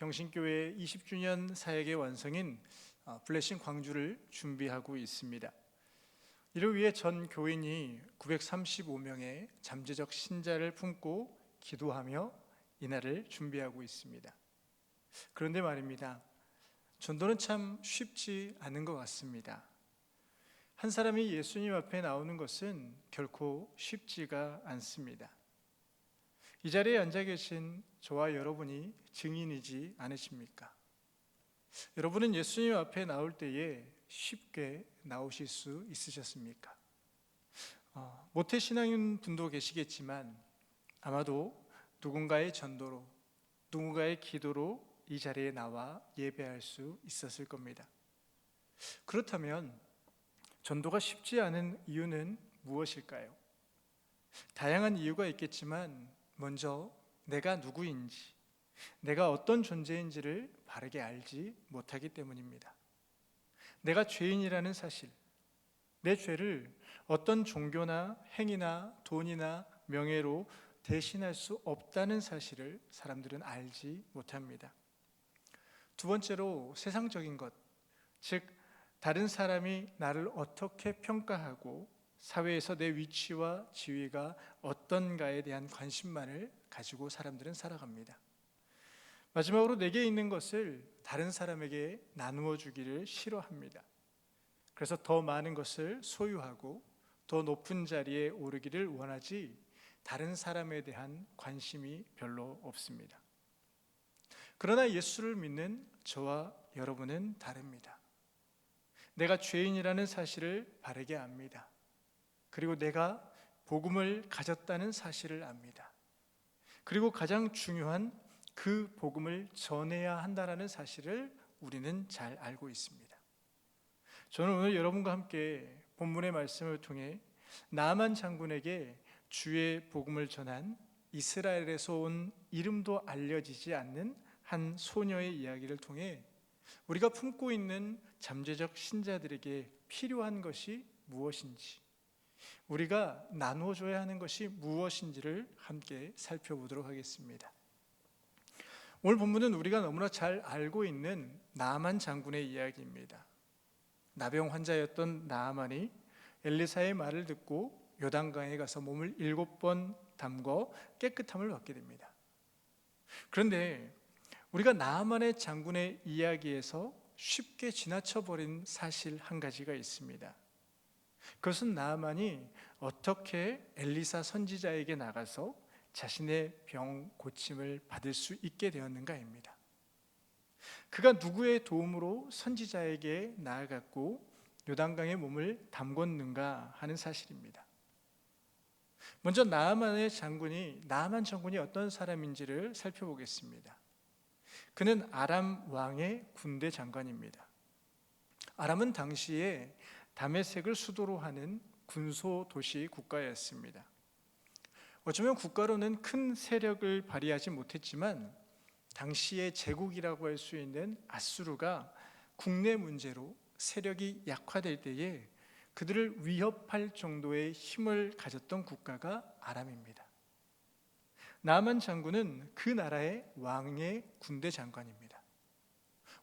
경신교회 20주년 사역의 완성인 블레싱 광주를 준비하고 있습니다. 이를 위해 전 교인이 935명의 잠재적 신자를 품고 기도하며 이날을 준비하고 있습니다. 그런데 말입니다, 전도는 참 쉽지 않은 것 같습니다. 한 사람이 예수님 앞에 나오는 것은 결코 쉽지가 않습니다. 이 자리에 앉아 계신 저와 여러분이 증인이지 않으십니까? 여러분은 예수님 앞에 나올 때에 쉽게 나오실 수 있으셨습니까? 모태신앙인 분도 계시겠지만 아마도 누군가의 전도로, 누군가의 기도로 이 자리에 나와 예배할 수 있었을 겁니다. 그렇다면 전도가 쉽지 않은 이유는 무엇일까요? 다양한 이유가 있겠지만 먼저 내가 누구인지, 내가 어떤 존재인지를 바르게 알지 못하기 때문입니다. 내가 죄인이라는 사실, 내 죄를 어떤 종교나 행위나 돈이나 명예로 대신할 수 없다는 사실을 사람들은 알지 못합니다. 두 번째로 세상적인 것, 즉 다른 사람이 나를 어떻게 평가하고 사회에서 내 위치와 지위가 어떤가에 대한 관심만을 가지고 사람들은 살아갑니다. 마지막으로 내게 있는 것을 다른 사람에게 나누어 주기를 싫어합니다. 그래서 더 많은 것을 소유하고 더 높은 자리에 오르기를 원하지 다른 사람에 대한 관심이 별로 없습니다. 그러나 예수를 믿는 저와 여러분은 다릅니다. 내가 죄인이라는 사실을 바르게 압니다. 그리고 내가 복음을 가졌다는 사실을 압니다. 그리고 가장 중요한 그 복음을 전해야 한다는 사실을 우리는 잘 알고 있습니다. 저는 오늘 여러분과 함께 본문의 말씀을 통해 나만 장군에게 주의 복음을 전한 이스라엘에서 온 이름도 알려지지 않는 한 소녀의 이야기를 통해 우리가 품고 있는 잠재적 신자들에게 필요한 것이 무엇인지, 우리가 나누어줘야 하는 것이 무엇인지를 함께 살펴보도록 하겠습니다. 오늘 본문은 우리가 너무나 잘 알고 있는 나아만 장군의 이야기입니다. 나병 환자였던 나아만이 엘리사의 말을 듣고 요단강에 가서 몸을 7번 담궈 깨끗함을 받게 됩니다. 그런데 우리가 나아만의 장군의 이야기에서 쉽게 지나쳐버린 사실 한 가지가 있습니다. 그것은 나아만이 어떻게 엘리사 선지자에게 나가서 자신의 병 고침을 받을 수 있게 되었는가입니다. 그가 누구의 도움으로 선지자에게 나아갔고 요단강에 몸을 담궜는가 하는 사실입니다. 먼저 나아만 장군이 어떤 사람인지를 살펴보겠습니다. 그는 아람 왕의 군대 장관입니다. 아람은 당시에 다메섹을 수도로 하는 군소 도시 국가였습니다. 어쩌면 국가로는 큰 세력을 발휘하지 못했지만 당시의 제국이라고 할 수 있는 아수르가 국내 문제로 세력이 약화될 때에 그들을 위협할 정도의 힘을 가졌던 국가가 아람입니다. 나아만 장군은 그 나라의 왕의 군대 장관입니다.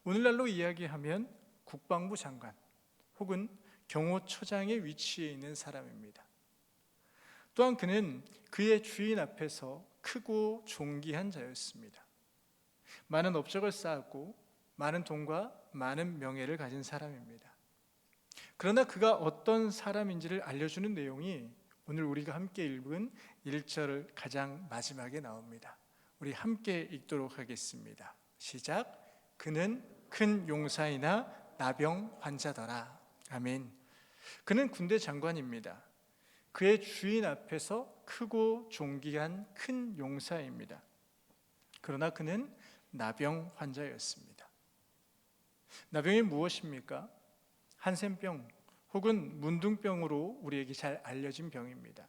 오늘날로 이야기하면 국방부 장관 혹은 경호처장의 위치에 있는 사람입니다. 또한 그는 그의 주인 앞에서 크고 존귀한 자였습니다. 많은 업적을 쌓았고 많은 돈과 많은 명예를 가진 사람입니다. 그러나 그가 어떤 사람인지를 알려주는 내용이 오늘 우리가 함께 읽은 1절 가장 마지막에 나옵니다. 우리 함께 읽도록 하겠습니다. 시작. 그는 큰 용사이나 나병 환자더라. 아멘. 그는 군대 장관입니다. 그의 주인 앞에서 크고 존귀한 큰 용사입니다. 그러나 그는 나병 환자였습니다. 나병이 무엇입니까? 한센병 혹은 문둥병으로 우리에게 잘 알려진 병입니다.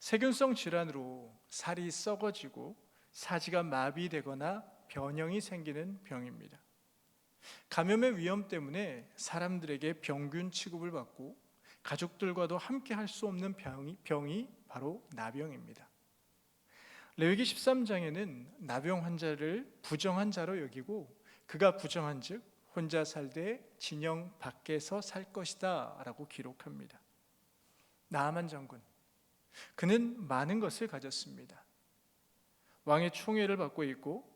세균성 질환으로 살이 썩어지고 사지가 마비되거나 변형이 생기는 병입니다. 감염의 위험 때문에 사람들에게 병균 취급을 받고 가족들과도 함께 할 수 없는 병이 바로 나병입니다. 레위기 13장에는 나병 환자를 부정한 자로 여기고 그가 부정한즉 혼자 살되 진영 밖에서 살 것이다 라고 기록합니다. 나아만 장군, 그는 많은 것을 가졌습니다. 왕의 총애를 받고 있고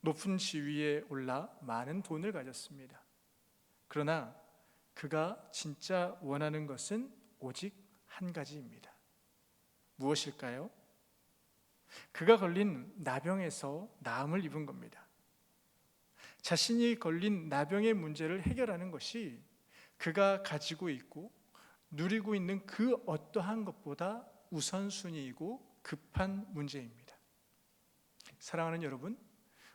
높은 지위에 올라 많은 돈을 가졌습니다. 그러나 그가 진짜 원하는 것은 오직 한 가지입니다. 무엇일까요? 그가 걸린 나병에서 나음을 입은 겁니다. 자신이 걸린 나병의 문제를 해결하는 것이 그가 가지고 있고 누리고 있는 그 어떠한 것보다 우선순위이고 급한 문제입니다. 사랑하는 여러분,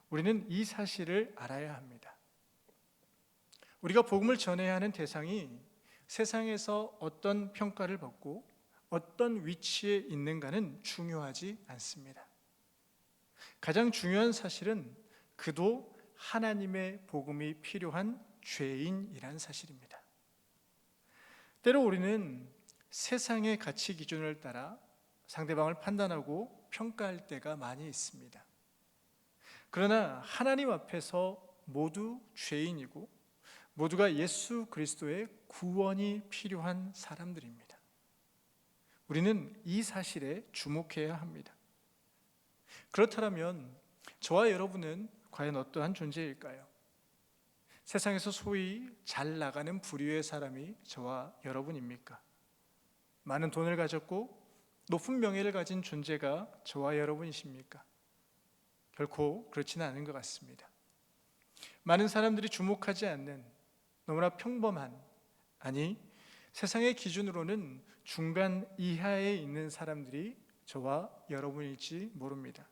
우리는 이 사실을 알아야 합니다. 우리가 복음을 전해야 하는 대상이 세상에서 어떤 평가를 받고 어떤 위치에 있는가는 중요하지 않습니다. 가장 중요한 사실은 그도 하나님의 복음이 필요한 죄인이란 사실입니다. 때로 우리는 세상의 가치 기준을 따라 상대방을 판단하고 평가할 때가 많이 있습니다. 그러나 하나님 앞에서 모두 죄인이고 모두가 예수 그리스도의 구원이 필요한 사람들입니다. 우리는 이 사실에 주목해야 합니다. 그렇다면 저와 여러분은 과연 어떠한 존재일까요? 세상에서 소위 잘 나가는 부류의 사람이 저와 여러분입니까? 많은 돈을 가졌고 높은 명예를 가진 존재가 저와 여러분이십니까? 결코 그렇지는 않은 것 같습니다. 많은 사람들이 주목하지 않는 너무나 평범한, 아니 세상의 기준으로는 중간 이하에 있는 사람들이 저와 여러분일지 모릅니다.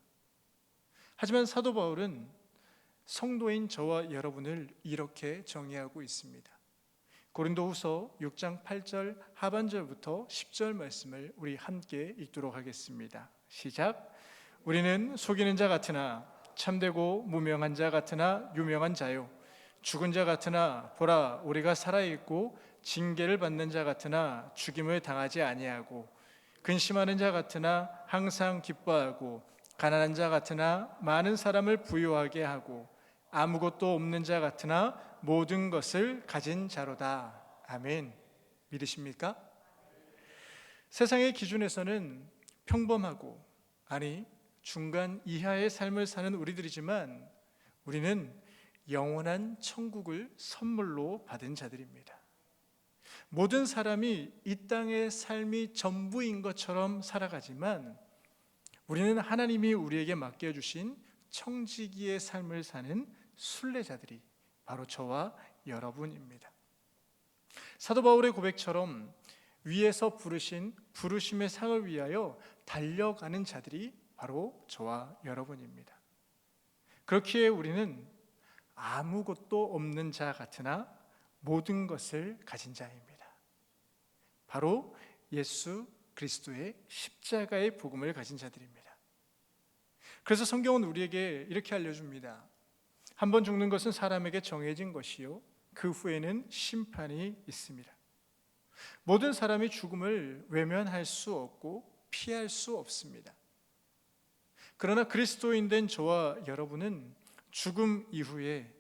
하지만 사도 바울은 성도인 저와 여러분을 이렇게 정의하고 있습니다. 고린도후서 6장 8절 하반절부터 10절 말씀을 우리 함께 읽도록 하겠습니다. 시작. 우리는 속이는 자 같으나 참되고 무명한 자 같으나 유명한 자요, 죽은 자 같으나 보라 우리가 살아있고 징계를 받는 자 같으나 죽임을 당하지 아니하고, 근심하는 자 같으나 항상 기뻐하고, 가난한 자 같으나 많은 사람을 부유하게 하고, 아무것도 없는 자 같으나 모든 것을 가진 자로다. 아멘. 믿으십니까? 세상의 기준에서는 평범하고, 아니 중간 이하의 삶을 사는 우리들이지만 우리는 영원한 천국을 선물로 받은 자들입니다. 모든 사람이 이 땅의 삶이 전부인 것처럼 살아가지만 우리는 하나님이 우리에게 맡겨주신 청지기의 삶을 사는 순례자들이 바로 저와 여러분입니다. 사도 바울의 고백처럼 위에서 부르신 부르심의 상을 위하여 달려가는 자들이 바로 저와 여러분입니다. 그렇기에 우리는 아무것도 없는 자 같으나 모든 것을 가진 자입니다. 바로 예수 그리스도의 십자가의 복음을 가진 자들입니다. 그래서 성경은 우리에게 이렇게 알려줍니다. 한 번 죽는 것은 사람에게 정해진 것이요 그 후에는 심판이 있습니다. 모든 사람이 죽음을 외면할 수 없고 피할 수 없습니다. 그러나 그리스도인 된 저와 여러분은 죽음 이후에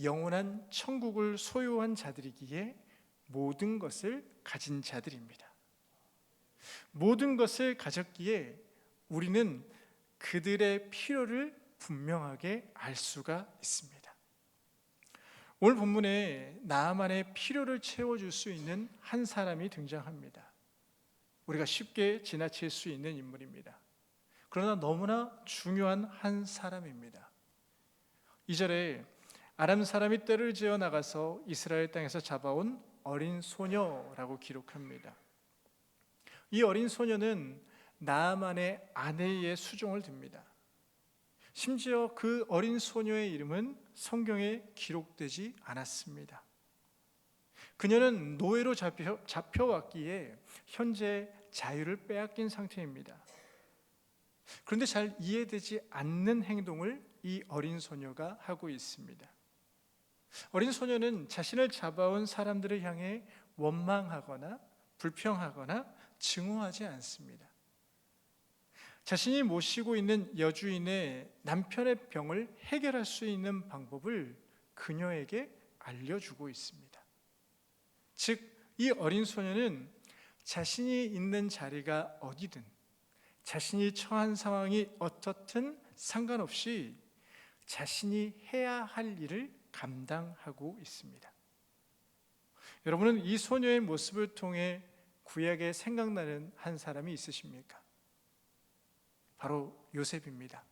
영원한 천국을 소유한 자들이기에 모든 것을 가진 자들입니다. 모든 것을 가졌기에 우리는 그들의 필요를 분명하게 알 수가 있습니다. 오늘 본문에 나아만의 필요를 채워줄 수 있는 한 사람이 등장합니다. 우리가 쉽게 지나칠 수 있는 인물입니다. 그러나 너무나 중요한 한 사람입니다. 2절에 아람 사람이 떼를 지어 나가서 이스라엘 땅에서 잡아온 어린 소녀라고 기록합니다. 이 어린 소녀는 나아만의 아내의 수종을 듭니다. 심지어 그 어린 소녀의 이름은 성경에 기록되지 않았습니다. 그녀는 노예로 잡혀왔기에 현재 자유를 빼앗긴 상태입니다. 그런데 잘 이해되지 않는 행동을 이 어린 소녀가 하고 있습니다. 어린 소녀는 자신을 잡아온 사람들을 향해 원망하거나 불평하거나 증오하지 않습니다. 자신이 모시고 있는 여주인의 남편의 병을 해결할 수 있는 방법을 그녀에게 알려주고 있습니다. 즉, 이 어린 소녀는 자신이 있는 자리가 어디든, 자신이 처한 상황이 어떻든 상관없이 자신이 해야 할 일을 감당하고 있습니다. 여러분은 이 소녀의 모습을 통해 구약에 생각나는 한 사람이 있으십니까? 바로 요셉입니다.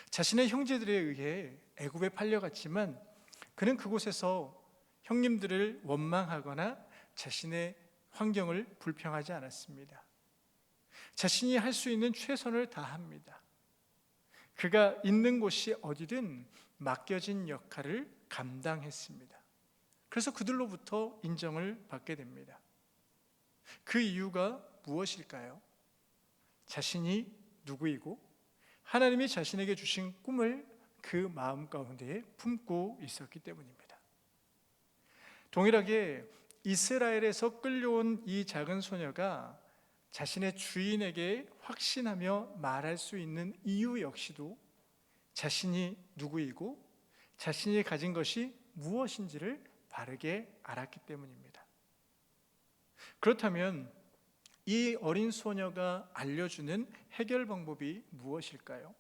자신의 형제들에 의해 애굽에 팔려갔지만 그는 그곳에서 형님들을 원망하거나 자신의 환경을 불평하지 않았습니다. 자신이 할 수 있는 최선을 다합니다. 그가 있는 곳이 어디든 맡겨진 역할을 감당했습니다. 그래서 그들로부터 인정을 받게 됩니다. 그 이유가 무엇일까요? 자신이 누구이고 하나님이 자신에게 주신 꿈을 그 마음 가운데에 품고 있었기 때문입니다. 동일하게 이스라엘에서 끌려온 이 작은 소녀가 자신의 주인에게 확신하며 말할 수 있는 이유 역시도 자신이 누구이고 자신이 가진 것이 무엇인지를 바르게 알았기 때문입니다. 그렇다면 이 어린 소녀가 알려주는 해결 방법이 무엇일까요?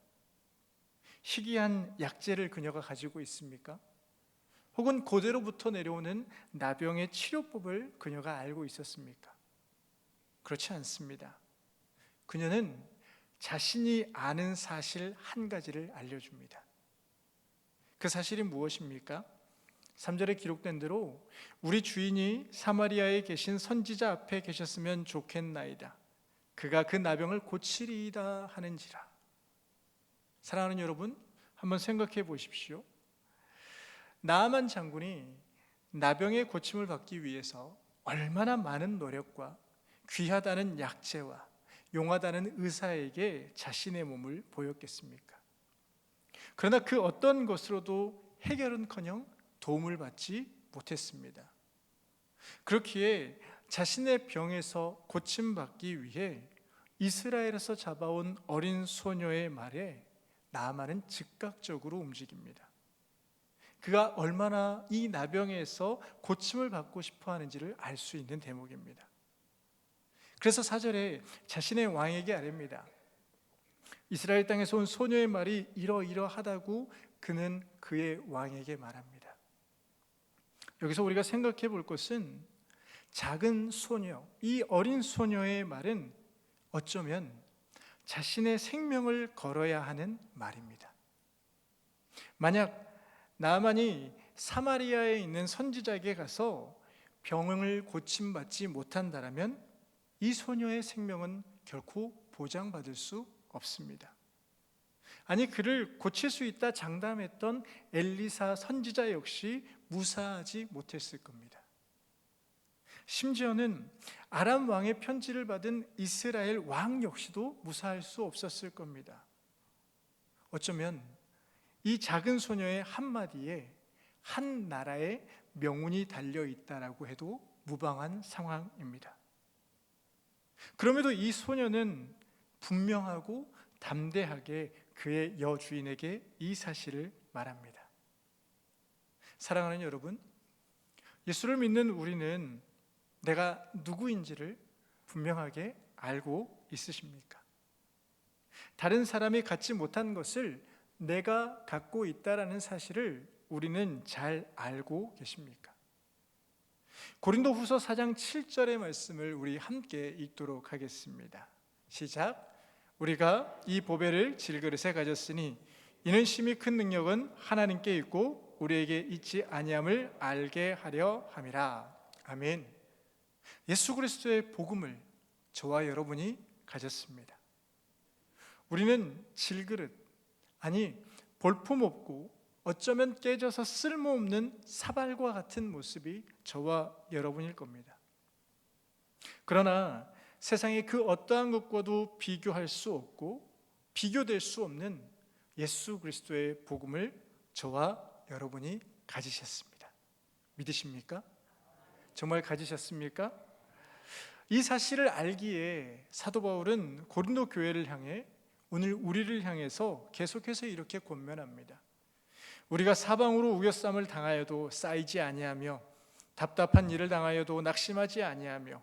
희귀한 약재를 그녀가 가지고 있습니까? 혹은 고대로부터 내려오는 나병의 치료법을 그녀가 알고 있었습니까? 그렇지 않습니다. 그녀는 자신이 아는 사실 한 가지를 알려줍니다. 그 사실이 무엇입니까? 3절에 기록된 대로 우리 주인이 사마리아에 계신 선지자 앞에 계셨으면 좋겠나이다. 그가 그 나병을 고치리이다 하는지라. 사랑하는 여러분, 한번 생각해 보십시오. 나아만 장군이 나병의 고침을 받기 위해서 얼마나 많은 노력과 귀하다는 약재와 용하다는 의사에게 자신의 몸을 보였겠습니까? 그러나 그 어떤 것으로도 해결은커녕 도움을 받지 못했습니다. 그렇기에 자신의 병에서 고침받기 위해 이스라엘에서 잡아온 어린 소녀의 말에 나아만은 즉각적으로 움직입니다. 그가 얼마나 이 나병에서 고침을 받고 싶어 하는지를 알 수 있는 대목입니다. 그래서 4절에 자신의 왕에게 아뢰입니다. 이스라엘 땅에서 온 소녀의 말이 이러이러하다고 그는 그의 왕에게 말합니다. 여기서 우리가 생각해 볼 것은 작은 소녀, 이 어린 소녀의 말은 어쩌면 자신의 생명을 걸어야 하는 말입니다. 만약 나아만이 사마리아에 있는 선지자에게 가서 병을 고침받지 못한다면 이 소녀의 생명은 결코 보장받을 수 없습니다. 아니, 그를 고칠 수 있다 장담했던 엘리사 선지자 역시 무사하지 못했을 겁니다. 심지어는 아람 왕의 편지를 받은 이스라엘 왕 역시도 무사할 수 없었을 겁니다. 어쩌면 이 작은 소녀의 한마디에 한 나라의 명운이 달려있다라고 해도 무방한 상황입니다. 그럼에도 이 소녀는 분명하고 담대하게 그의 여주인에게 이 사실을 말합니다. 사랑하는 여러분, 예수를 믿는 우리는 내가 누구인지를 분명하게 알고 있으십니까? 다른 사람이 갖지 못한 것을 내가 갖고 있다라는 사실을 우리는 잘 알고 계십니까? 고린도후서 4장 7절의 말씀을 우리 함께 읽도록 하겠습니다. 시작. 우리가 이 보배를 질그릇에 가졌으니 이는 심히 큰 능력은 하나님께 있고 우리에게 있지 아니함을 알게 하려 함이라. 아멘. 예수 그리스도의 복음을 저와 여러분이 가졌습니다. 우리는 질그릇, 아니 볼품없고 어쩌면 깨져서 쓸모없는 사발과 같은 모습이 저와 여러분일 겁니다. 그러나 세상의 그 어떠한 것과도 비교할 수 없고 비교될 수 없는 예수 그리스도의 복음을 저와 여러분이 가지셨습니다. 믿으십니까? 정말 가지셨습니까? 이 사실을 알기에 사도 바울은 고린도 교회를 향해 오늘 우리를 향해서 계속해서 이렇게 권면합니다. 우리가 사방으로 우겨쌈을 당하여도 쌓이지 아니하며 답답한 일을 당하여도 낙심하지 아니하며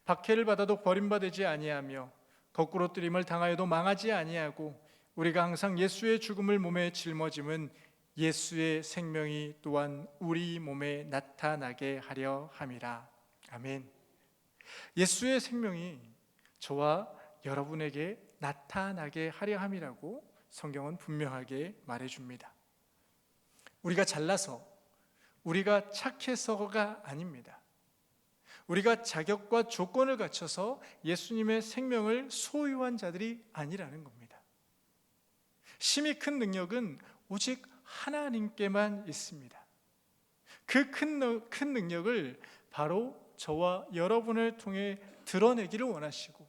박해를 받아도 버림받지 아니하며 거꾸로 뜨림을 당하여도 망하지 아니하고 우리가 항상 예수의 죽음을 몸에 짊어짐은 예수의 생명이 또한 우리 몸에 나타나게 하려 함이라. 아멘. 예수의 생명이 저와 여러분에게 나타나게 하려 함이라고 성경은 분명하게 말해줍니다. 우리가 잘나서, 우리가 착해서가 아닙니다. 우리가 자격과 조건을 갖춰서 예수님의 생명을 소유한 자들이 아니라는 겁니다. 심히 큰 능력은 오직 하나님께만 있습니다. 그 큰 능력을 바로 저와 여러분을 통해 드러내기를 원하시고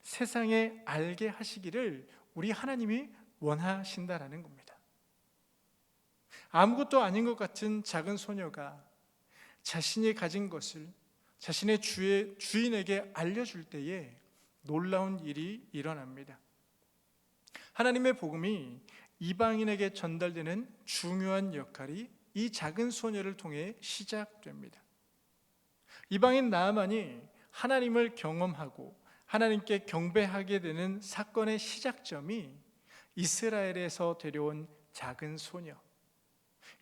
세상에 알게 하시기를 우리 하나님이 원하신다라는 겁니다. 아무것도 아닌 것 같은 작은 소녀가 자신이 가진 것을 자신의 주인에게 알려줄 때에 놀라운 일이 일어납니다. 하나님의 복음이 이방인에게 전달되는 중요한 역할이 이 작은 소녀를 통해 시작됩니다. 이방인 나아만이 하나님을 경험하고 하나님께 경배하게 되는 사건의 시작점이 이스라엘에서 데려온 작은 소녀,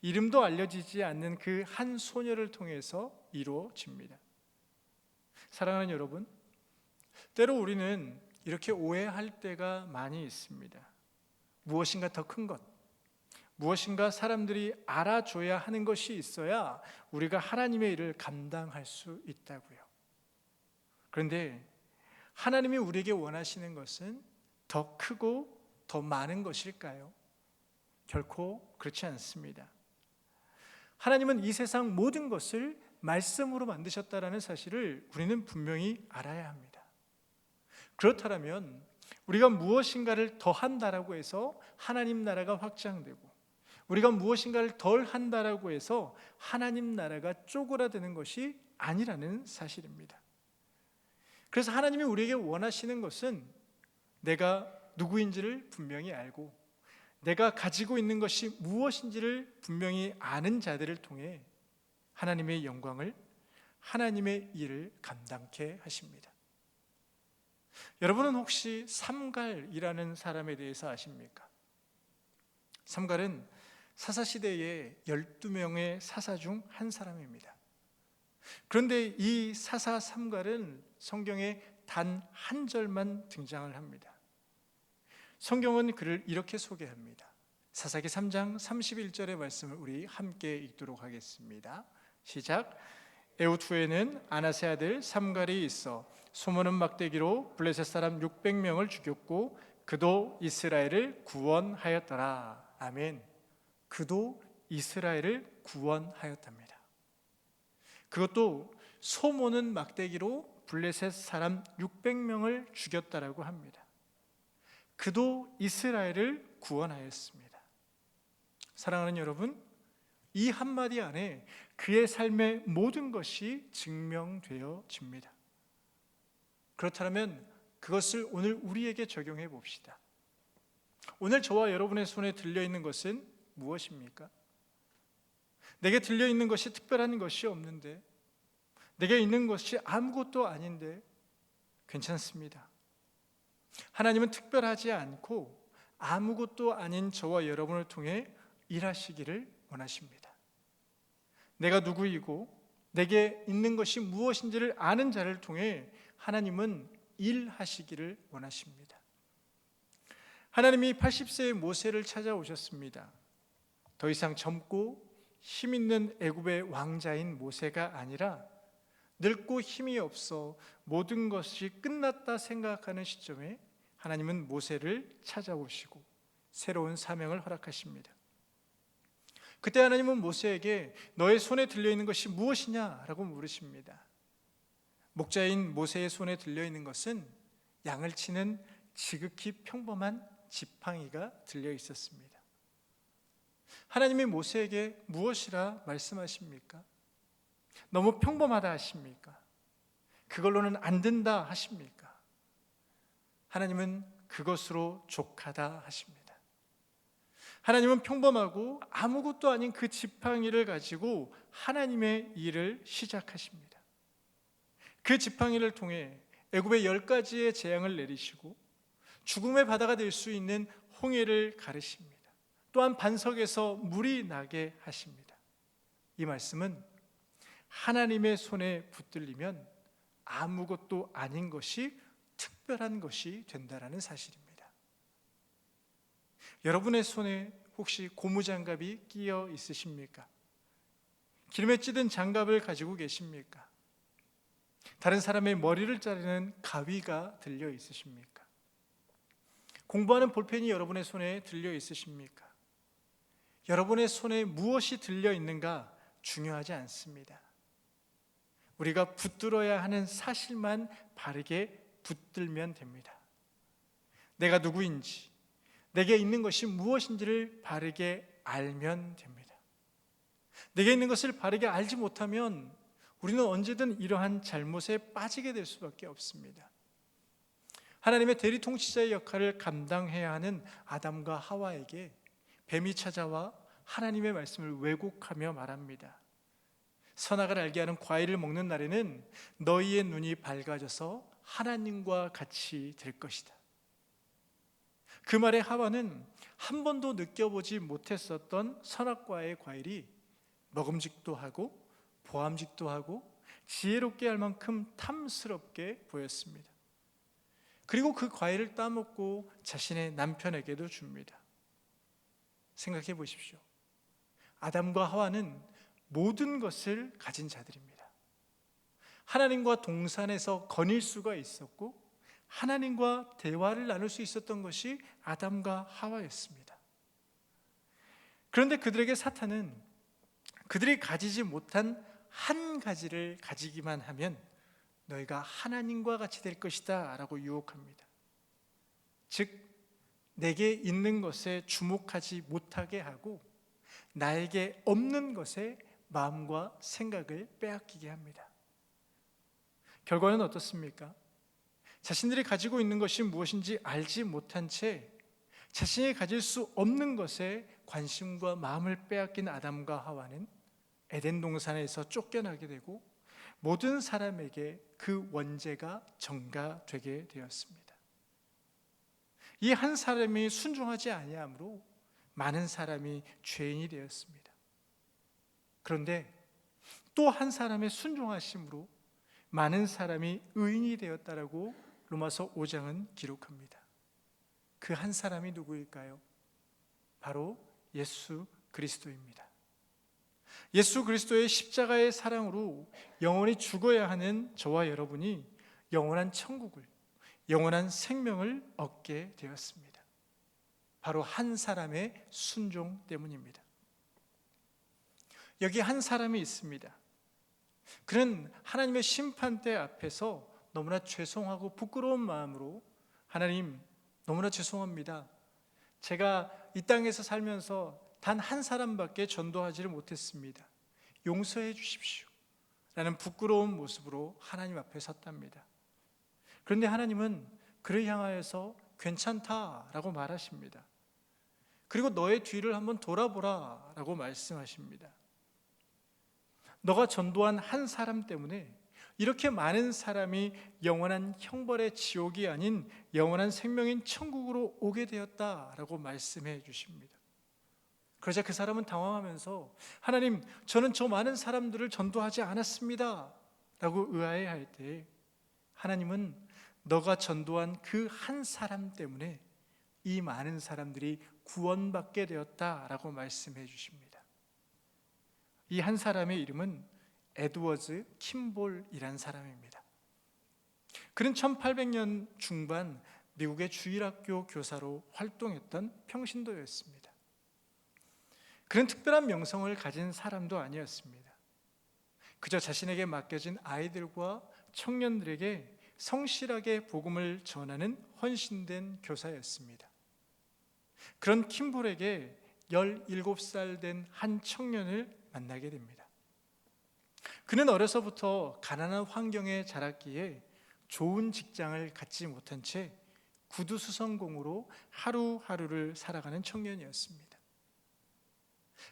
이름도 알려지지 않는 그 한 소녀를 통해서 이루어집니다. 사랑하는 여러분, 때로 우리는 이렇게 오해할 때가 많이 있습니다. 무엇인가 더 큰 것, 무엇인가 사람들이 알아줘야 하는 것이 있어야 우리가 하나님의 일을 감당할 수 있다고요. 그런데 하나님이 우리에게 원하시는 것은 더 크고 더 많은 것일까요? 결코 그렇지 않습니다. 하나님은 이 세상 모든 것을 말씀으로 만드셨다라는 사실을 우리는 분명히 알아야 합니다. 그렇다면 우리가 무엇인가를 더 한다라고 해서 하나님 나라가 확장되고 우리가 무엇인가를 덜 한다라고 해서 하나님 나라가 쪼그라드는 것이 아니라는 사실입니다. 그래서 하나님이 우리에게 원하시는 것은 내가 누구인지를 분명히 알고 내가 가지고 있는 것이 무엇인지를 분명히 아는 자들을 통해 하나님의 영광을, 하나님의 일을 감당케 하십니다. 여러분은 혹시 삼갈이라는 사람에 대해서 아십니까? 삼갈은 사사시대의 12명의 사사 중 한 사람입니다. 그런데 이 사사 삼갈은 성경에 단 한 절만 등장을 합니다. 성경은 그를 이렇게 소개합니다. 사사기 3장 31절의 말씀을 우리 함께 읽도록 하겠습니다. 시작. 에훗 후에는 아나세 아들 삼갈이 있어 소모는 막대기로 블레셋 사람 600명을 죽였고 그도 이스라엘을 구원하였더라. 아멘. 그도 이스라엘을 구원하였답니다. 그것도 소모는 막대기로 블레셋 사람 600명을 죽였다라고 합니다. 그도 이스라엘을 구원하였습니다. 사랑하는 여러분, 이 한마디 안에 그의 삶의 모든 것이 증명되어집니다. 그렇다면 그것을 오늘 우리에게 적용해 봅시다. 오늘 저와 여러분의 손에 들려있는 것은 무엇입니까? 내게 들려있는 것이 특별한 것이 없는데, 내게 있는 것이 아무것도 아닌데 괜찮습니다. 하나님은 특별하지 않고 아무것도 아닌 저와 여러분을 통해 일하시기를 원하십니다. 내가 누구이고 내게 있는 것이 무엇인지를 아는 자를 통해 하나님은 일하시기를 원하십니다. 하나님이 80세의 모세를 찾아오셨습니다. 더 이상 젊고 힘 있는 애굽의 왕자인 모세가 아니라 늙고 힘이 없어 모든 것이 끝났다 생각하는 시점에 하나님은 모세를 찾아오시고 새로운 사명을 허락하십니다. 그때 하나님은 모세에게 너의 손에 들려있는 것이 무엇이냐라고 물으십니다. 목자인 모세의 손에 들려있는 것은 양을 치는 지극히 평범한 지팡이가 들려 있었습니다. 하나님이 모세에게 무엇이라 말씀하십니까? 너무 평범하다 하십니까? 그걸로는 안 된다 하십니까? 하나님은 그것으로 족하다 하십니다. 하나님은 평범하고 아무것도 아닌 그 지팡이를 가지고 하나님의 일을 시작하십니다. 그 지팡이를 통해 애굽의 10가지의 재앙을 내리시고 죽음의 바다가 될 수 있는 홍해를 가르십니다. 또한 반석에서 물이 나게 하십니다. 이 말씀은 하나님의 손에 붙들리면 아무것도 아닌 것이 특별한 것이 된다라는 사실입니다. 여러분의 손에 혹시 고무장갑이 끼어 있으십니까? 기름에 찌든 장갑을 가지고 계십니까? 다른 사람의 머리를 자르는 가위가 들려 있으십니까? 공부하는 볼펜이 여러분의 손에 들려 있으십니까? 여러분의 손에 무엇이 들려 있는가 중요하지 않습니다. 우리가 붙들어야 하는 사실만 바르게 붙들면 됩니다. 내가 누구인지, 내게 있는 것이 무엇인지를 바르게 알면 됩니다. 내게 있는 것을 바르게 알지 못하면 우리는 언제든 이러한 잘못에 빠지게 될 수밖에 없습니다. 하나님의 대리 통치자의 역할을 감당해야 하는 아담과 하와에게 뱀이 찾아와 하나님의 말씀을 왜곡하며 말합니다. 선악을 알게 하는 과일을 먹는 날에는 너희의 눈이 밝아져서 하나님과 같이 될 것이다. 그 말에 하와는 한 번도 느껴보지 못했었던 선악과의 과일이 먹음직도 하고 보암직도 하고 지혜롭게 할 만큼 탐스럽게 보였습니다. 그리고 그 과일을 따먹고 자신의 남편에게도 줍니다. 생각해 보십시오. 아담과 하와는 모든 것을 가진 자들입니다. 하나님과 동산에서 거닐 수가 있었고 하나님과 대화를 나눌 수 있었던 것이 아담과 하와였습니다. 그런데 그들에게 사탄은 그들이 가지지 못한 한 가지를 가지기만 하면 너희가 하나님과 같이 될 것이다 라고 유혹합니다. 즉 내게 있는 것에 주목하지 못하게 하고 나에게 없는 것에 마음과 생각을 빼앗기게 합니다. 결과는 어떻습니까? 자신들이 가지고 있는 것이 무엇인지 알지 못한 채 자신이 가질 수 없는 것에 관심과 마음을 빼앗긴 아담과 하와는 에덴 동산에서 쫓겨나게 되고 모든 사람에게 그 원죄가 전가되게 되었습니다. 이 한 사람이 순종하지 아니하므로 많은 사람이 죄인이 되었습니다. 그런데 또 한 사람의 순종하심으로 많은 사람이 의인이 되었다라고 로마서 5장은 기록합니다. 그 한 사람이 누구일까요? 바로 예수 그리스도입니다. 예수 그리스도의 십자가의 사랑으로 영원히 죽어야 하는 저와 여러분이 영원한 천국을, 영원한 생명을 얻게 되었습니다. 바로 한 사람의 순종 때문입니다. 여기 한 사람이 있습니다. 그는 하나님의 심판대 앞에서 너무나 죄송하고 부끄러운 마음으로 하나님 너무나 죄송합니다. 제가 이 땅에서 살면서 단 한 사람밖에 전도하지를 못했습니다. 용서해 주십시오 라는 부끄러운 모습으로 하나님 앞에 섰답니다. 그런데 하나님은 그를 향하여서 괜찮다라고 말하십니다. 그리고 너의 뒤를 한번 돌아보라 라고 말씀하십니다. 너가 전도한 한 사람 때문에 이렇게 많은 사람이 영원한 형벌의 지옥이 아닌 영원한 생명인 천국으로 오게 되었다라고 말씀해 주십니다. 그러자 그 사람은 당황하면서 하나님, 저는 저 많은 사람들을 전도하지 않았습니다 라고 의아해할 때 하나님은 너가 전도한 그 한 사람 때문에 이 많은 사람들이 구원받게 되었다라고 말씀해 주십니다. 이 한 사람의 이름은 에드워즈 킴볼이란 사람입니다. 그는 1800년 중반 미국의 주일학교 교사로 활동했던 평신도였습니다. 그는 특별한 명성을 가진 사람도 아니었습니다. 그저 자신에게 맡겨진 아이들과 청년들에게 성실하게 복음을 전하는 헌신된 교사였습니다. 그런 킴볼에게 17살 된 한 청년을 만나게 됩니다. 그는 어려서부터 가난한 환경에 자랐기에 좋은 직장을 갖지 못한 채 구두수선공으로 하루하루를 살아가는 청년이었습니다.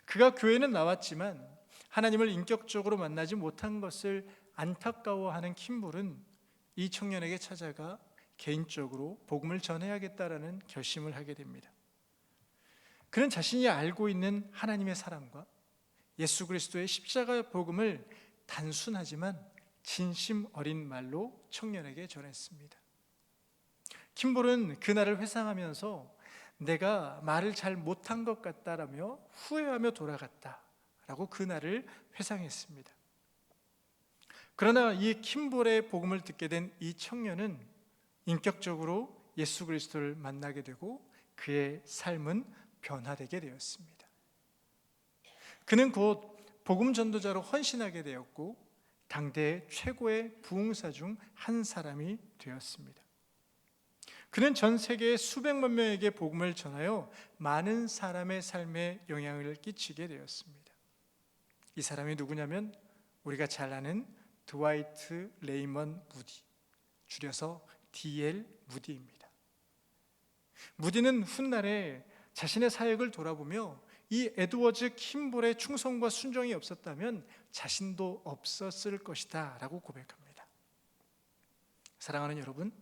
그가 교회는 나왔지만 하나님을 인격적으로 만나지 못한 것을 안타까워하는 킴볼은 이 청년에게 찾아가 개인적으로 복음을 전해야겠다라는 결심을 하게 됩니다. 그는 자신이 알고 있는 하나님의 사랑과 예수 그리스도의 십자가 복음을 단순하지만 진심 어린 말로 청년에게 전했습니다. 킴볼은 그날을 회상하면서 내가 말을 잘 못한 것 같다라며 후회하며 돌아갔다라고 그날을 회상했습니다. 그러나 이 킴볼의 복음을 듣게 된 이 청년은 인격적으로 예수 그리스도를 만나게 되고 그의 삶은 변화되게 되었습니다. 그는 곧 복음 전도자로 헌신하게 되었고 당대 최고의 부흥사 중 한 사람이 되었습니다. 그는 전 세계의 수백만 명에게 복음을 전하여 많은 사람의 삶에 영향을 끼치게 되었습니다. 이 사람이 누구냐면 우리가 잘 아는 드와이트 레이먼 무디, 줄여서 D.L. 무디입니다. 무디는 훗날에 자신의 사역을 돌아보며 이 에드워즈 킴볼의 충성과 순종이 없었다면 자신도 없었을 것이다 라고 고백합니다. 사랑하는 여러분,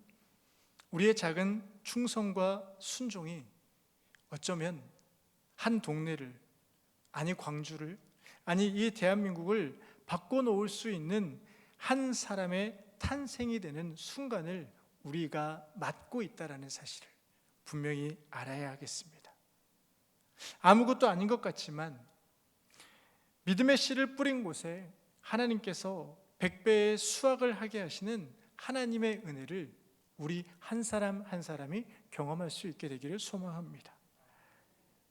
우리의 작은 충성과 순종이 어쩌면 한 동네를, 아니 광주를, 아니 이 대한민국을 바꿔놓을 수 있는 한 사람의 탄생이 되는 순간을 우리가 맡고 있다는 사실을 분명히 알아야 하겠습니다. 아무것도 아닌 것 같지만 믿음의 씨를 뿌린 곳에 하나님께서 100배의 수확을 하게 하시는 하나님의 은혜를 우리 한 사람 한 사람이 경험할 수 있게 되기를 소망합니다.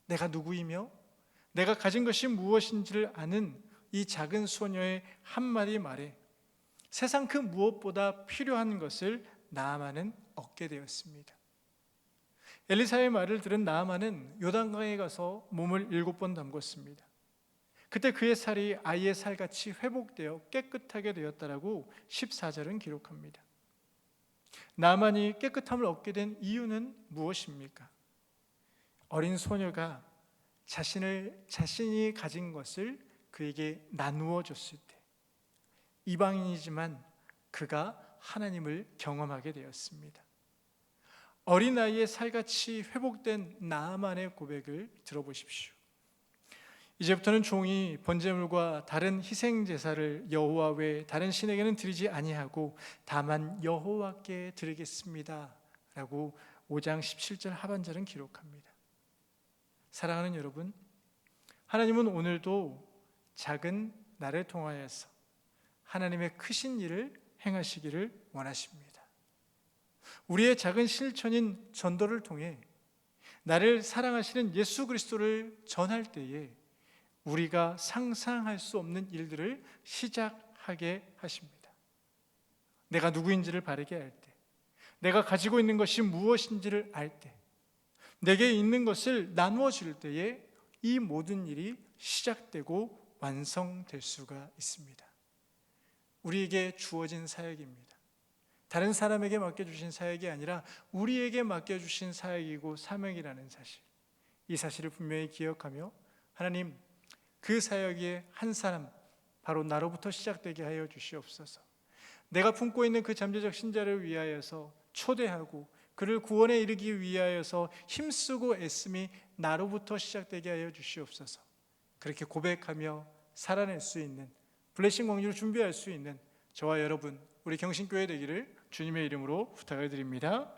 내가 누구이며 내가 가진 것이 무엇인지를 아는 이 작은 소녀의 한마디 말에 세상 그 무엇보다 필요한 것을 나아만은 얻게 되었습니다. 엘리사의 말을 들은 나아만은 요단강에 가서 몸을 7번 담궜습니다. 그때 그의 살이 아이의 살같이 회복되어 깨끗하게 되었다라고 14절은 기록합니다. 나아만이 깨끗함을 얻게 된 이유는 무엇입니까? 어린 소녀가 자신이 가진 것을 그에게 나누어 줬을 때, 이방인이지만 그가 하나님을 경험하게 되었습니다. 어린아이의 살같이 회복된 나아만의 고백을 들어보십시오. 이제부터는 종이 번제물과 다른 희생 제사를 여호와 외에 다른 신에게는 드리지 아니하고 다만 여호와께 드리겠습니다 라고 5장 17절 하반절은 기록합니다. 사랑하는 여러분, 하나님은 오늘도 작은 나를 통하여서 하나님의 크신 일을 행하시기를 원하십니다. 우리의 작은 실천인 전도를 통해 나를 사랑하시는 예수 그리스도를 전할 때에 우리가 상상할 수 없는 일들을 시작하게 하십니다. 내가 누구인지를 바르게 알 때, 내가 가지고 있는 것이 무엇인지를 알 때, 내게 있는 것을 나누어 줄 때에 이 모든 일이 시작되고 완성될 수가 있습니다. 우리에게 주어진 사역입니다. 다른 사람에게 맡겨주신 사역이 아니라 우리에게 맡겨주신 사역이고 사명이라는 사실, 이 사실을 분명히 기억하며 하나님, 그 사역의 한 사람, 바로 나로부터 시작되게 하여 주시옵소서. 내가 품고 있는 그 잠재적 신자를 위하여서 초대하고 그를 구원에 이르기 위하여서 힘쓰고 애씀이 나로부터 시작되게 하여 주시옵소서. 그렇게 고백하며 살아낼 수 있는, 블레싱 광주를 준비할 수 있는 저와 여러분, 우리 경신교회 되기를 주님의 이름으로 부탁을 드립니다.